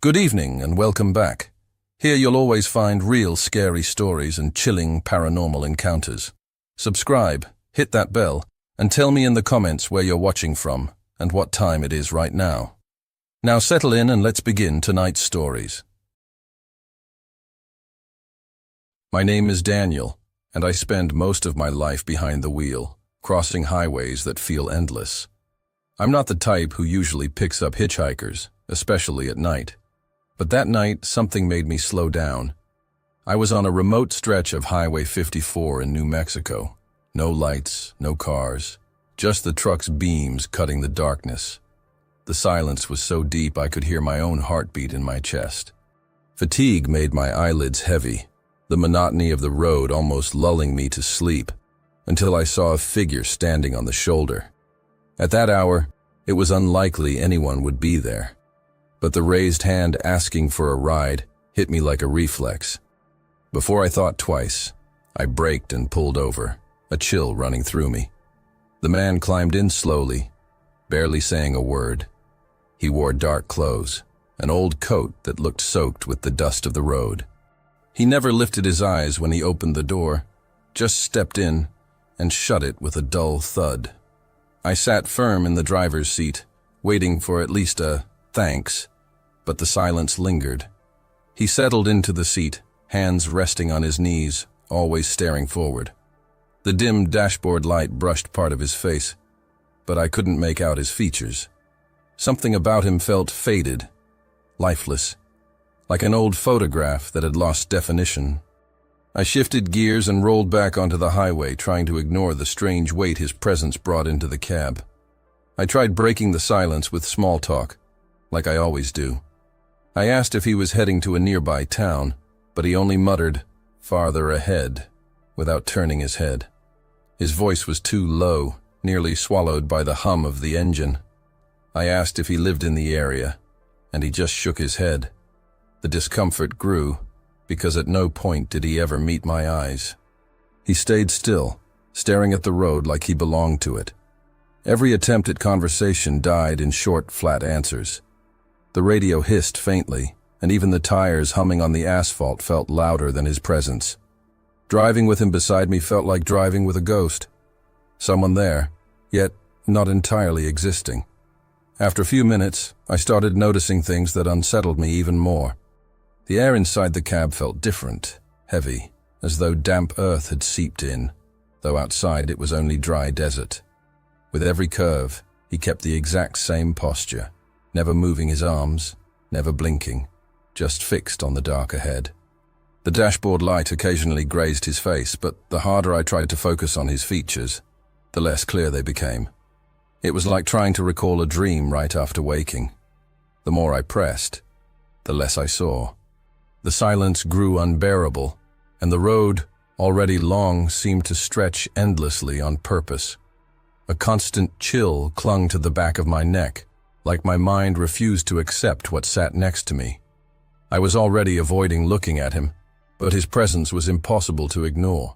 Good evening and welcome back. Here you'll always find real scary stories and chilling paranormal encounters. Subscribe, hit that bell, and tell me in the comments where you're watching from and what time it is right now. Now settle in and let's begin tonight's stories. My name is Daniel, and I spend most of my life behind the wheel, crossing highways that feel endless. I'm not the type who usually picks up hitchhikers, especially at night. But that night, something made me slow down. I was on a remote stretch of Highway 54 in New Mexico. No lights, no cars, just the truck's beams cutting the darkness. The silence was so deep I could hear my own heartbeat in my chest. Fatigue made my eyelids heavy, the monotony of the road almost lulling me to sleep, until I saw a figure standing on the shoulder. At that hour, it was unlikely anyone would be there. But the raised hand asking for a ride hit me like a reflex. Before I thought twice, I braked and pulled over, a chill running through me. The man climbed in slowly, barely saying a word. He wore dark clothes, an old coat that looked soaked with the dust of the road. He never lifted his eyes when he opened the door, just stepped in and shut it with a dull thud. I sat firm in the driver's seat, waiting for at least a thanks, but the silence lingered. He settled into the seat, hands resting on his knees, always staring forward. The dim dashboard light brushed part of his face, but I couldn't make out his features. Something about him felt faded, lifeless, like an old photograph that had lost definition. I shifted gears and rolled back onto the highway, trying to ignore the strange weight his presence brought into the cab. I tried breaking the silence with small talk, like I always do. I asked if he was heading to a nearby town, but he only muttered, "Farther ahead," without turning his head. His voice was too low, nearly swallowed by the hum of the engine. I asked if he lived in the area, and he just shook his head. The discomfort grew, because at no point did he ever meet my eyes. He stayed still, staring at the road like he belonged to it. Every attempt at conversation died in short, flat answers. The radio hissed faintly, and even the tires humming on the asphalt felt louder than his presence. Driving with him beside me felt like driving with a ghost. Someone there, yet not entirely existing. After a few minutes, I started noticing things that unsettled me even more. The air inside the cab felt different, heavy, as though damp earth had seeped in, though outside it was only dry desert. With every curve, he kept the exact same posture, never moving his arms, never blinking, just fixed on the dark ahead. The dashboard light occasionally grazed his face, but the harder I tried to focus on his features, the less clear they became. It was like trying to recall a dream right after waking. The more I pressed, the less I saw. The silence grew unbearable, and the road, already long, seemed to stretch endlessly on purpose. A constant chill clung to the back of my neck, like my mind refused to accept what sat next to me. I was already avoiding looking at him, but his presence was impossible to ignore.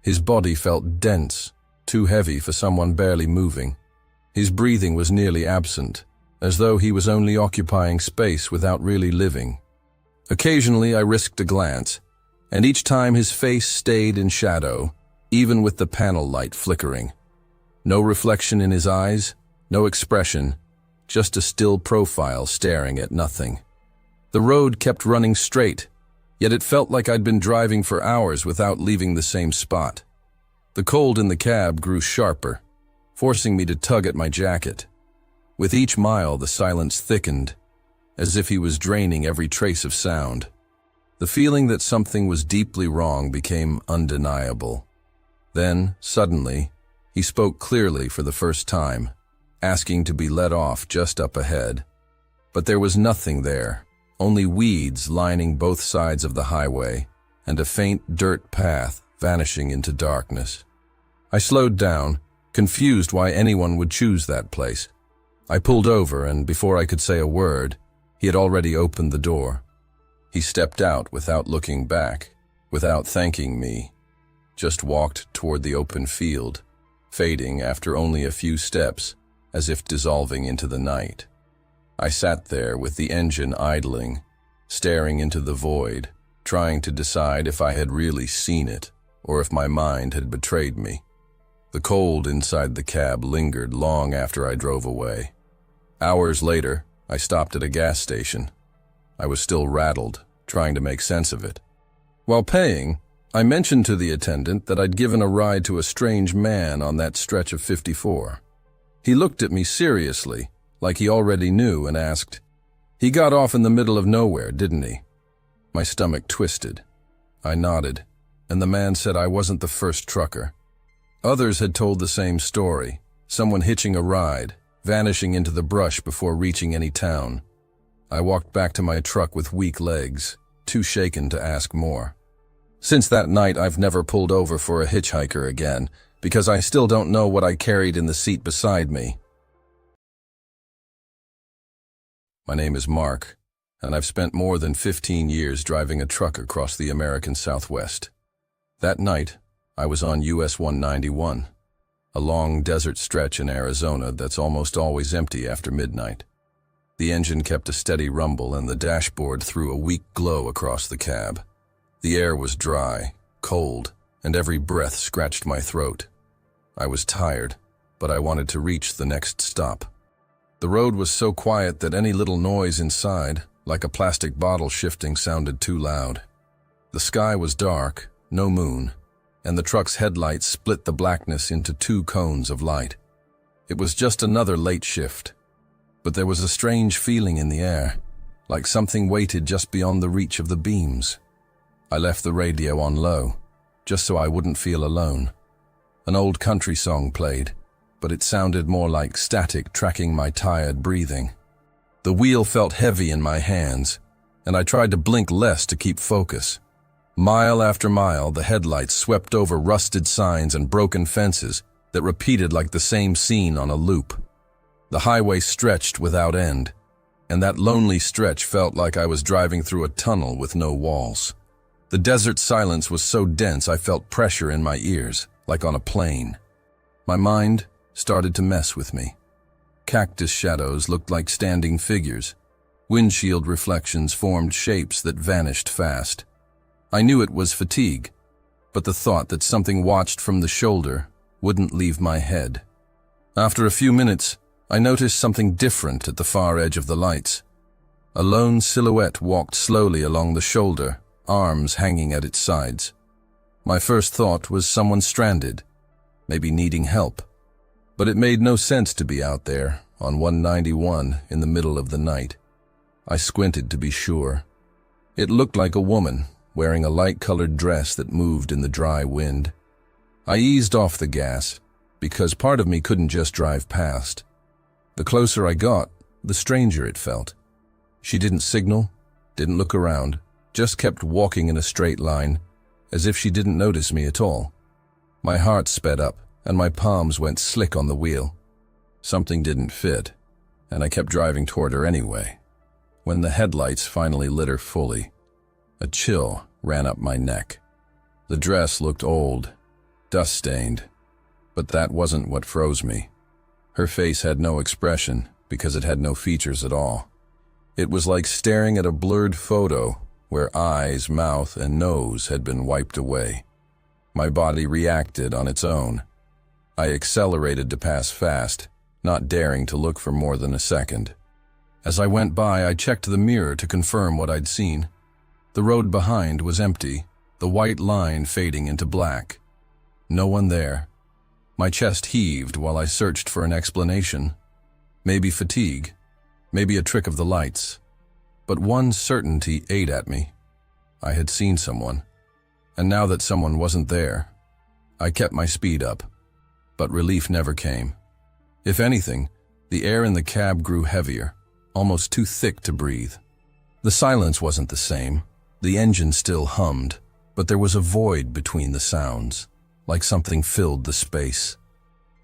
His body felt dense, too heavy for someone barely moving. His breathing was nearly absent, as though he was only occupying space without really living. Occasionally I risked a glance, and each time his face stayed in shadow, even with the panel light flickering. No reflection in his eyes, no expression, just a still profile staring at nothing. The road kept running straight, yet it felt like I'd been driving for hours without leaving the same spot. The cold in the cab grew sharper, forcing me to tug at my jacket. With each mile, the silence thickened, as if he was draining every trace of sound. The feeling that something was deeply wrong became undeniable. Then, suddenly, he spoke clearly for the first time, asking to be let off just up ahead. But there was nothing there, only weeds lining both sides of the highway, and a faint dirt path vanishing into darkness. I slowed down, confused why anyone would choose that place. I pulled over, and before I could say a word, he had already opened the door. He stepped out without looking back, without thanking me, just walked toward the open field, fading after only a few steps, as if dissolving into the night. I sat there with the engine idling, staring into the void, trying to decide if I had really seen it or if my mind had betrayed me. The cold inside the cab lingered long after I drove away. Hours later, I stopped at a gas station. I was still rattled, trying to make sense of it. While paying, I mentioned to the attendant that I'd given a ride to a strange man on that stretch of 54. He looked at me seriously, like he already knew, and asked, "He got off in the middle of nowhere, didn't he?" My stomach twisted. I nodded, and the man said I wasn't the first trucker. Others had told the same story, someone hitching a ride, vanishing into the brush before reaching any town. I walked back to my truck with weak legs, too shaken to ask more. Since that night, I've never pulled over for a hitchhiker again, because I still don't know what I carried in the seat beside me. My name is Mark, and I've spent more than 15 years driving a truck across the American Southwest. That night, I was on US 191, a long desert stretch in Arizona that's almost always empty after midnight. The engine kept a steady rumble and the dashboard threw a weak glow across the cab. The air was dry, cold, and every breath scratched my throat. I was tired, but I wanted to reach the next stop. The road was so quiet that any little noise inside, like a plastic bottle shifting, sounded too loud. The sky was dark, no moon, and the truck's headlights split the blackness into two cones of light. It was just another late shift, but there was a strange feeling in the air, like something waited just beyond the reach of the beams. I left the radio on low, just so I wouldn't feel alone. An old country song played, but it sounded more like static tracking my tired breathing. The wheel felt heavy in my hands, and I tried to blink less to keep focus. Mile after mile, the headlights swept over rusted signs and broken fences that repeated like the same scene on a loop. The highway stretched without end, and that lonely stretch felt like I was driving through a tunnel with no walls. The desert silence was so dense I felt pressure in my ears, like on a plane. My mind started to mess with me. Cactus shadows looked like standing figures. Windshield reflections formed shapes that vanished fast. I knew it was fatigue, but the thought that something watched from the shoulder wouldn't leave my head. After a few minutes, I noticed something different at the far edge of the lights. A lone silhouette walked slowly along the shoulder, arms hanging at its sides. My first thought was someone stranded, maybe needing help. But it made no sense to be out there, on 191, in the middle of the night. I squinted to be sure. It looked like a woman, wearing a light-colored dress that moved in the dry wind. I eased off the gas, because part of me couldn't just drive past. The closer I got, the stranger it felt. She didn't signal, didn't look around, just kept walking in a straight line, as if she didn't notice me at all. My heart sped up, and my palms went slick on the wheel. Something didn't fit, and I kept driving toward her anyway. When the headlights finally lit her fully, a chill ran up my neck. The dress looked old, dust-stained, but that wasn't what froze me. Her face had no expression because it had no features at all. It was like staring at a blurred photo where eyes, mouth, and nose had been wiped away. My body reacted on its own. I accelerated to pass fast, not daring to look for more than a second. As I went by, I checked the mirror to confirm what I'd seen. The road behind was empty, the white line fading into black. No one there. My chest heaved while I searched for an explanation. Maybe fatigue, maybe a trick of the lights. But one certainty ate at me. I had seen someone, and now that someone wasn't there, I kept my speed up, but relief never came. If anything, the air in the cab grew heavier, almost too thick to breathe. The silence wasn't the same. The engine still hummed, but there was a void between the sounds, like something filled the space.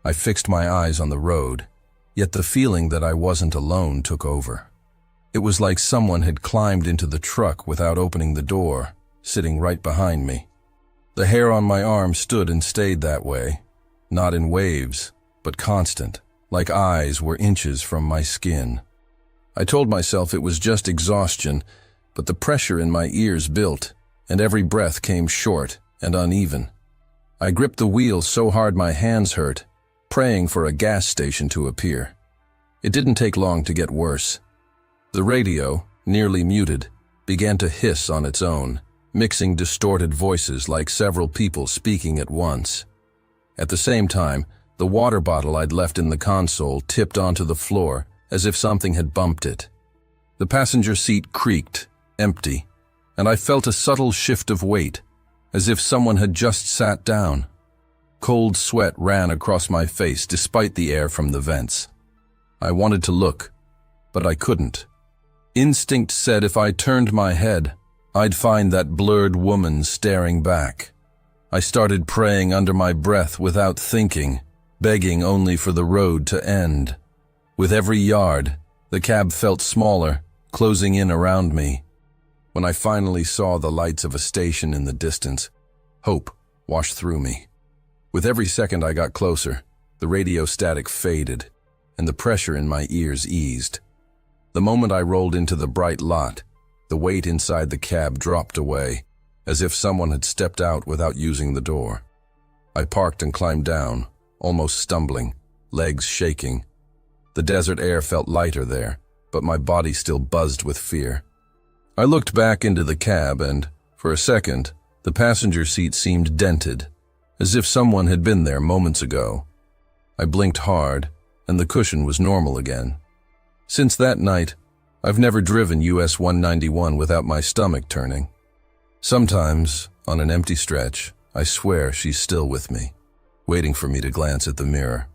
I fixed my eyes on the road, yet the feeling that I wasn't alone took over. It was like someone had climbed into the truck without opening the door, sitting right behind me. The hair on my arm stood and stayed that way, not in waves, but constant, like eyes were inches from my skin. I told myself it was just exhaustion, but the pressure in my ears built, and every breath came short and uneven. I gripped the wheel so hard my hands hurt, praying for a gas station to appear. It didn't take long to get worse. The radio, nearly muted, began to hiss on its own, mixing distorted voices like several people speaking at once. At the same time, the water bottle I'd left in the console tipped onto the floor as if something had bumped it. The passenger seat creaked, empty, and I felt a subtle shift of weight, as if someone had just sat down. Cold sweat ran across my face despite the air from the vents. I wanted to look, but I couldn't. Instinct said if I turned my head, I'd find that blurred woman staring back. I started praying under my breath without thinking, begging only for the road to end. With every yard, the cab felt smaller, closing in around me. When I finally saw the lights of a station in the distance, hope washed through me. With every second I got closer, the radio static faded, and the pressure in my ears eased. The moment I rolled into the bright lot, the weight inside the cab dropped away, as if someone had stepped out without using the door. I parked and climbed down, almost stumbling, legs shaking. The desert air felt lighter there, but my body still buzzed with fear. I looked back into the cab and, for a second, the passenger seat seemed dented, as if someone had been there moments ago. I blinked hard, and the cushion was normal again. Since that night, I've never driven US 191 without my stomach turning. Sometimes, on an empty stretch, I swear she's still with me, waiting for me to glance at the mirror.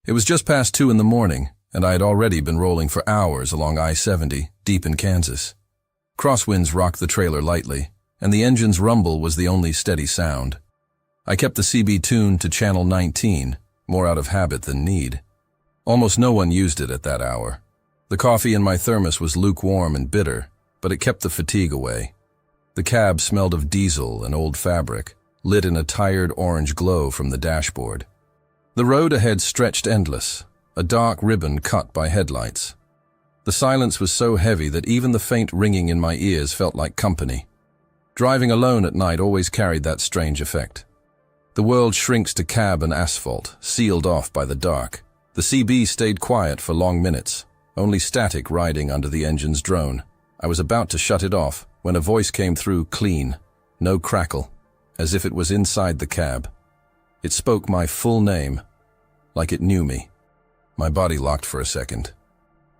It was just past 2 in the morning, and I had already been rolling for hours along I-70, deep in Kansas. Crosswinds rocked the trailer lightly, and the engine's rumble was the only steady sound. I kept the CB tuned to channel 19, more out of habit than need. Almost no one used it at that hour. The coffee in my thermos was lukewarm and bitter, but it kept the fatigue away. The cab smelled of diesel and old fabric, lit in a tired orange glow from the dashboard. The road ahead stretched endless, a dark ribbon cut by headlights. The silence was so heavy that even the faint ringing in my ears felt like company. Driving alone at night always carried that strange effect. The world shrinks to cab and asphalt, sealed off by the dark. The CB stayed quiet for long minutes, only static riding under the engine's drone. I was about to shut it off when a voice came through clean, no crackle, as if it was inside the cab. It spoke my full name, like it knew me. My body locked for a second.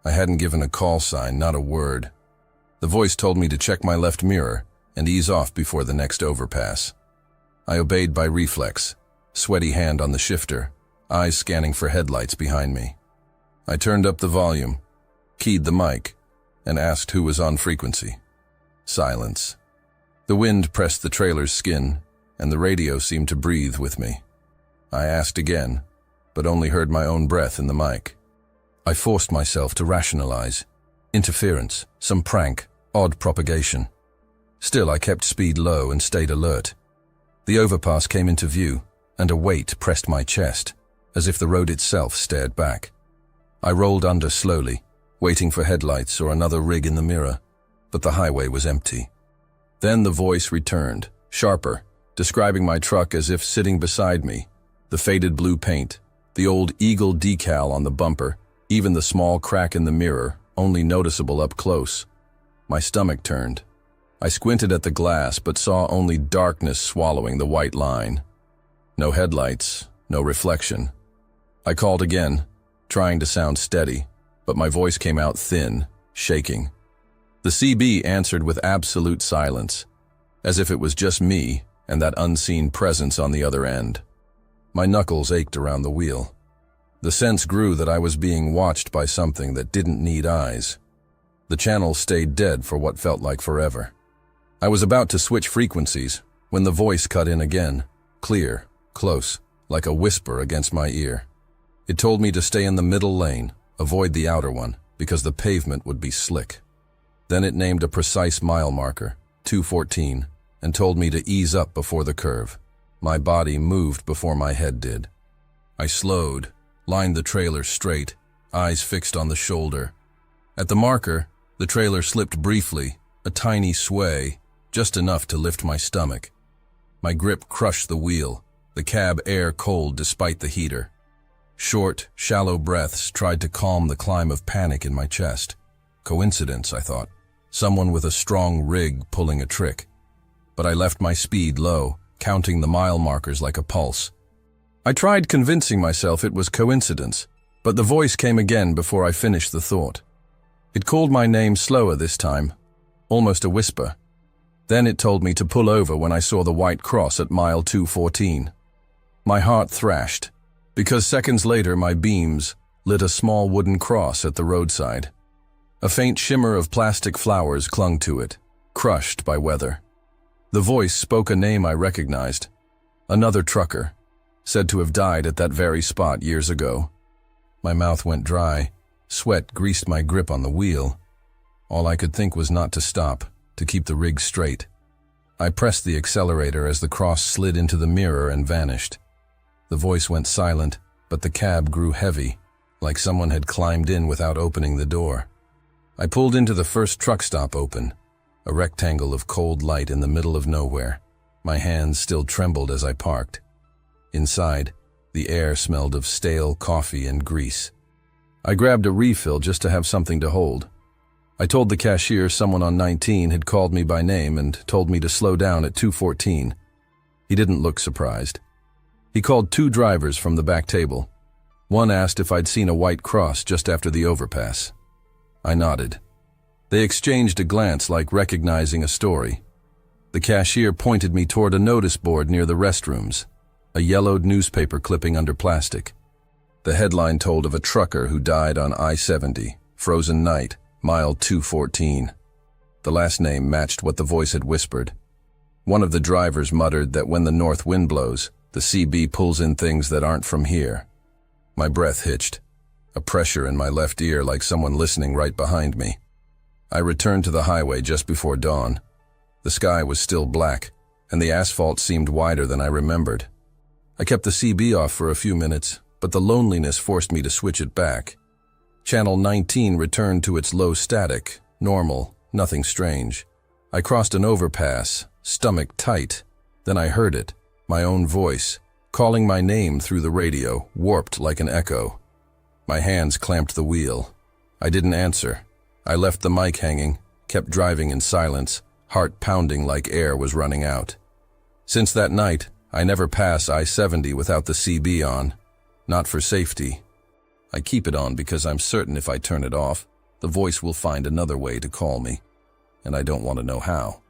I hadn't given a call sign, not a word. The voice told me to check my left mirror and ease off before the next overpass. I obeyed by reflex, sweaty hand on the shifter, eyes scanning for headlights behind me. I turned up the volume, keyed the mic, and asked who was on frequency. Silence. The wind pressed the trailer's skin, and the radio seemed to breathe with me. I asked again, but only heard my own breath in the mic. I forced myself to rationalize. Interference, some prank, odd propagation. Still, I kept speed low and stayed alert. The overpass came into view, and a weight pressed my chest, as if the road itself stared back. I rolled under slowly, waiting for headlights or another rig in the mirror, but the highway was empty. Then the voice returned, sharper, describing my truck as if sitting beside me. The faded blue paint, the old Eagle decal on the bumper, even the small crack in the mirror, only noticeable up close. My stomach turned. I squinted at the glass but saw only darkness swallowing the white line. No headlights, no reflection. I called again, trying to sound steady, but my voice came out thin, shaking. The CB answered with absolute silence, as if it was just me and that unseen presence on the other end. My knuckles ached around the wheel. The sense grew that I was being watched by something that didn't need eyes. The channel stayed dead for what felt like forever. I was about to switch frequencies when the voice cut in again, clear, close, like a whisper against my ear. It told me to stay in the middle lane, avoid the outer one, because the pavement would be slick. Then it named a precise mile marker, 214, and told me to ease up before the curve. My body moved before my head did. I slowed, lined the trailer straight, eyes fixed on the shoulder. At the marker, the trailer slipped briefly, a tiny sway, just enough to lift my stomach. My grip crushed the wheel, the cab air cold despite the heater. Short, shallow breaths tried to calm the climb of panic in my chest. Coincidence, I thought. Someone with a strong rig pulling a trick. But I left my speed low, counting the mile markers like a pulse. I tried convincing myself it was coincidence, but the voice came again before I finished the thought. It called my name slower this time, almost a whisper. Then it told me to pull over when I saw the white cross at mile 214. My heart thrashed, because seconds later my beams lit a small wooden cross at the roadside. A faint shimmer of plastic flowers clung to it, crushed by weather. The voice spoke a name I recognized. Another trucker, said to have died at that very spot years ago. My mouth went dry. Sweat greased my grip on the wheel. All I could think was not to stop, to keep the rig straight. I pressed the accelerator as the cross slid into the mirror and vanished. The voice went silent, but the cab grew heavy, like someone had climbed in without opening the door. I pulled into the first truck stop open, a rectangle of cold light in the middle of nowhere. My hands still trembled as I parked. Inside, the air smelled of stale coffee and grease. I grabbed a refill just to have something to hold. I told the cashier someone on 19 had called me by name and told me to slow down at 214. He didn't look surprised. He called 2 drivers from the back table. One asked if I'd seen a white cross just after the overpass. I nodded. They exchanged a glance like recognizing a story. The cashier pointed me toward a notice board near the restrooms, a yellowed newspaper clipping under plastic. The headline told of a trucker who died on I-70, frozen night, mile 214. The last name matched what the voice had whispered. One of the drivers muttered that when the north wind blows, the CB pulls in things that aren't from here. My breath hitched, a pressure in my left ear like someone listening right behind me. I returned to the highway just before dawn. The sky was still black, and the asphalt seemed wider than I remembered. I kept the CB off for a few minutes, but the loneliness forced me to switch it back. Channel 19 returned to its low static, normal, nothing strange. I crossed an overpass, stomach tight. Then I heard it, my own voice, calling my name through the radio, warped like an echo. My hands clamped the wheel. I didn't answer. I left the mic hanging, kept driving in silence, heart pounding like air was running out. Since that night, I never pass I-70 without the CB on. Not for safety. I keep it on because I'm certain if I turn it off, the voice will find another way to call me, and I don't want to know how.